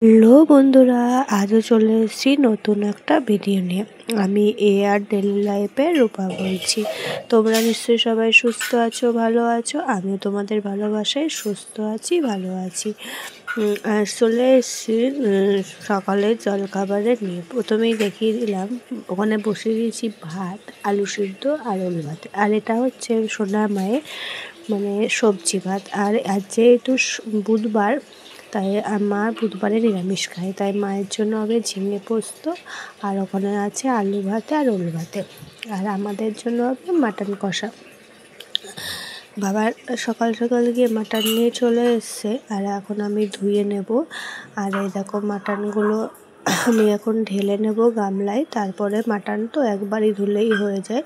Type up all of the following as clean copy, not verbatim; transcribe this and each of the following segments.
Hello বন্ধুরা, আজও চলে এসেছি নতুন একটা ভিডিও নিয়ে। আমি আর ডেলি লাইফের রূপা বলছি। তোমরা নিশ্চয়ই সবাই সুস্থ আছো, ভালো আছো। আমিও তোমাদের ভালোবাসায় সুস্থ আছি, ভালো আছি। আর চলে এসেছি সকালের জলখাবারে নিয়ে। প্রথমেই দেখিয়ে দিলাম, ওখানে বসিয়ে দিয়েছি ভাত, আলু সিদ্ধ আর ওল ভাত। আর এটা হচ্ছে সোনা মায়ের সবজি ভাত। আর আজ যেহেতু বুধবার, তাই মা বুধবারে নিরামিষ খায়, তাই মায়ের জন্য হবে ঝিঙে পোস্ত, আর ওখানে আছে আলু ভাতে আর ওল ভাতে। আর আমাদের জন্য হবে মাটন কষা। বাবার সকাল সকাল গিয়ে মাটন নিয়ে চলে এসছে, আর এখন আমি ধুয়ে নেব। আর এই দেখো মাটনগুলো আমি এখন ঢেলে নেব গামলায়। তারপরে মাটন তো একবারই ধুলেই হয়ে যায়,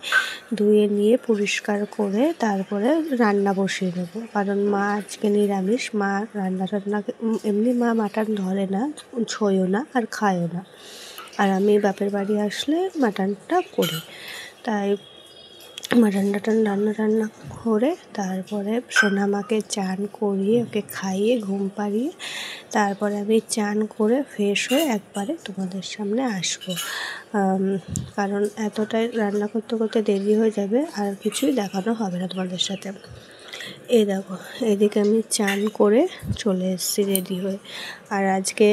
ধুয়ে নিয়ে পরিষ্কার করে তারপরে রান্না বসিয়ে নেব। কারণ মা আজকে নিরামিষ, মা রান্না এমনি মা মাটন ধরে না, ছোঁয়ও না আর খায়ও না। আর আমি বাপের বাড়ি আসলে মাটনটা করি, তাই মাটন রান্না করে তারপরে সোনামাকে চান করিয়ে ওকে খাইয়ে ঘুম পাড়িয়ে তারপরে আমি চান করে ফ্রেশ হয়ে একবারে তোমাদের সামনে আসবো। কারণ এতটাই রান্না করতে করতে দেরি হয়ে যাবে, আর কিছুই দেখানো হবে না তোমাদের সাথে। এই দেখো, এদিকে আমি চান করে চলে এসেছি রেডি হয়ে। আর আজকে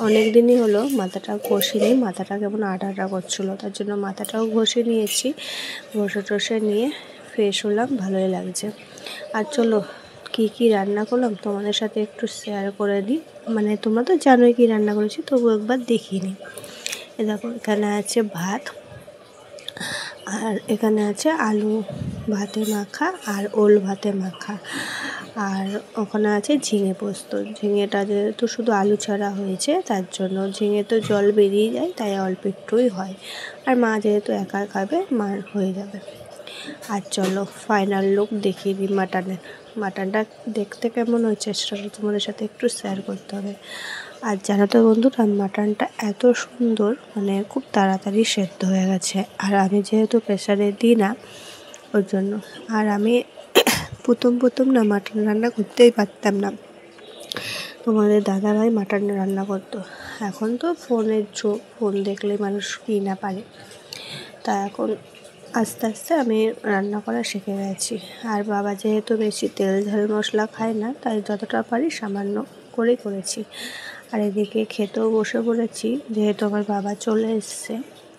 অনেক দিনই হলো মাথাটা ঘষিনি, মাথাটা কেমন আটা করছিলো, তার জন্য মাথাটাও ঘষে নিয়েছি। ঘষে নিয়ে ফ্রেশ হলাম, ভালোই লাগছে। আর চলো কী রান্না করলাম তোমাদের সাথে একটু শেয়ার করে দিই। তোমরা তো জানোই কী রান্না করেছি, তবু একবার দেখিয়ে নিই। এ দেখো, এখানে আছে ভাত, আর এখানে আছে আলু ভাতে মাখা আর ওল ভাতে মাখা, আর ওখানে আছে ঝিঙে পোস্ত। ঝিঙেটা যেহেতু শুধু আলু ছাড়া হয়েছে, তার জন্য ঝিঙে তো জল বেরিয়ে যায়, তাই অল্প একটুই হয়। আর মা যেহেতু একা খাবে, মার হয়ে যাবে। আর চলো ফাইনাল লুক দেখিয়ে দিই মাটনটা দেখতে কেমন হয়েছে সেটা তোমাদের সাথে একটু শেয়ার করতে হবে। আর জানো তো বন্ধুরা, মাটনটা এত সুন্দর, খুব তাড়াতাড়ি সেদ্ধ হয়ে গেছে। আর আমি যেহেতু প্রেসারে দিই না, ওর জন্য। আর আমি প্রথম না মাটন রান্না করতেই পারতাম না, তোমাদের দাদাভাই মাটন রান্না করতো। এখন তো ফোনের যুগ, ফোন দেখলে মানুষ কী না পারে। তা এখন আস্তে আস্তে আমি রান্না করা শিখে গেছি। আর বাবা যেহেতু বেশি তেল ঝাল মশলা খায় না, তাই যতটা পারি সামান্য করেই করেছি। আর এদিকে খেতেও বসে পড়েছি, যেহেতু আমার বাবা চলে এসছে,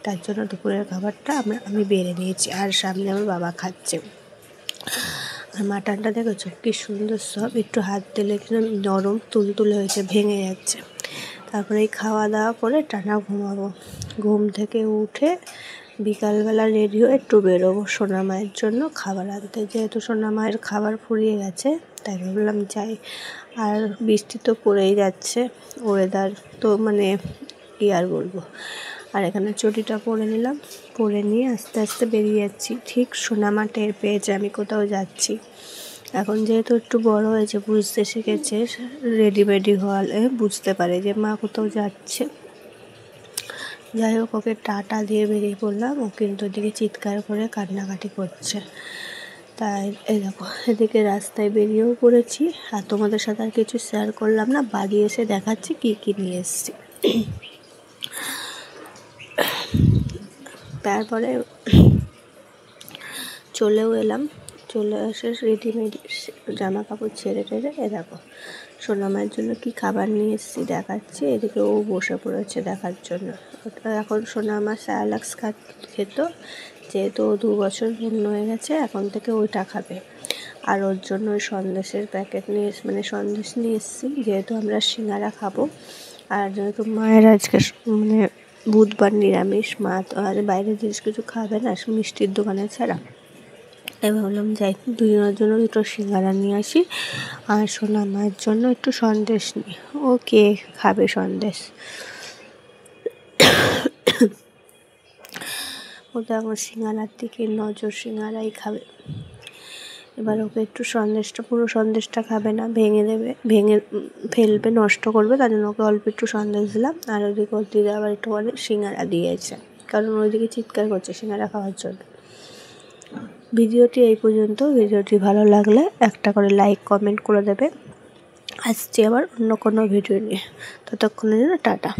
তার জন্য দুপুরের খাবারটা আমি বেড়ে নিয়েছি, আর সামনে আমার বাবা খাচ্ছে। আর মাটনটা দেখেছো কি সুন্দর সব, একটু হাত দিলে কিন্তু নরম তুলতুলে হয়েছে, ভেঙে যাচ্ছে। তারপরে এই খাওয়া দাওয়া করে টানা ঘুমাবো। ঘুম থেকে উঠে বিকালবেলা রেডি হয়ে একটু বেরোবো সোনা মায়ের জন্য খাবার আনতে। যেহেতু সোনা মায়ের খাবার ফুরিয়ে গেছে, তাই ভাবলাম যাই। আর বৃষ্টি তো পড়েই যাচ্ছে, ওয়েদার তো কী আর বলবো। আর এখানে চটিটা পরে নিলাম, পরে নিয়ে আস্তে আস্তে বেরিয়ে যাচ্ছি। ঠিক সোনা মা টের পেয়েছে আমি কোথাও যাচ্ছি। এখন যেহেতু একটু বড় হয়েছে, বুঝতে শিখেছে, রেডি হওয়ালে বুঝতে পারে যে মা কোথাও যাচ্ছে। যাই হোক, ওকে টাটা দিয়ে বেরিয়ে পড়লাম, ও কিন্তু ওদিকে চিৎকার করে কান্নাকাটি করছে। তাই এই দেখো, এদিকে রাস্তায় বেরিয়েও পড়েছি। আর তোমাদের সাথে আর কিছু শেয়ার করলাম না, বাড়ি এসে দেখাচ্ছি কী নিয়ে এসেছি। তারপরে চলেও এলাম, চলে এসে রেডিমেড জামা কাপড় ছেড়ে এ দেখো সোনামায়ের জন্য কি খাবার নিয়ে এসেছি দেখাচ্ছি। এদিকে ও বসে পড়েছে দেখার জন্য। ওটা এখন সোনামা স্যালাক্স খেত, যেহেতু ও 2 বছর পূর্ণ হয়ে গেছে, এখন থেকে ওইটা খাবে। আর ওর জন্য ওই সন্দেশের প্যাকেট সন্দেশ নিয়ে এসেছি, যেহেতু আমরা সিঙ্গারা খাবো। আর যেহেতু মায়ের আজকে বুধবার নিরামিষ, মা তো আর বাইরের জিনিস কিছু খাবে না মিষ্টির দোকানে ছাড়া। তাই ভাবলাম যাই, দুজনের জন্য 2টো সিঙ্গারা নিয়ে আসি, আর সোনা মায়ের জন্য একটু সন্দেশ নিই। ও কে খাবে সন্দেশ, ও তো এখন সিঙ্গারার দিকে নজর, সিঙ্গারাই খাবে। এবার ওকে একটু পুরো সন্দেশটা খাবে না, ভেঙে ফেলবে, নষ্ট করবে, তার জন্য ওকে অল্প একটু সন্দেশ দিলাম। আর ওদিকে ওর দিদি আবার একটু সিঙ্গারা দিয়েছে, কারণ ওইদিকে চিৎকার করছে সিঙ্গারা খাওয়ার জন্য। ভিডিওটি এই পর্যন্ত। ভিডিওটি ভালো লাগলে একটা করে লাইক কমেন্ট করে দেবে, আসছি আবার অন্য কোনো ভিডিও নিয়ে। ততক্ষণের জন্য টাটা।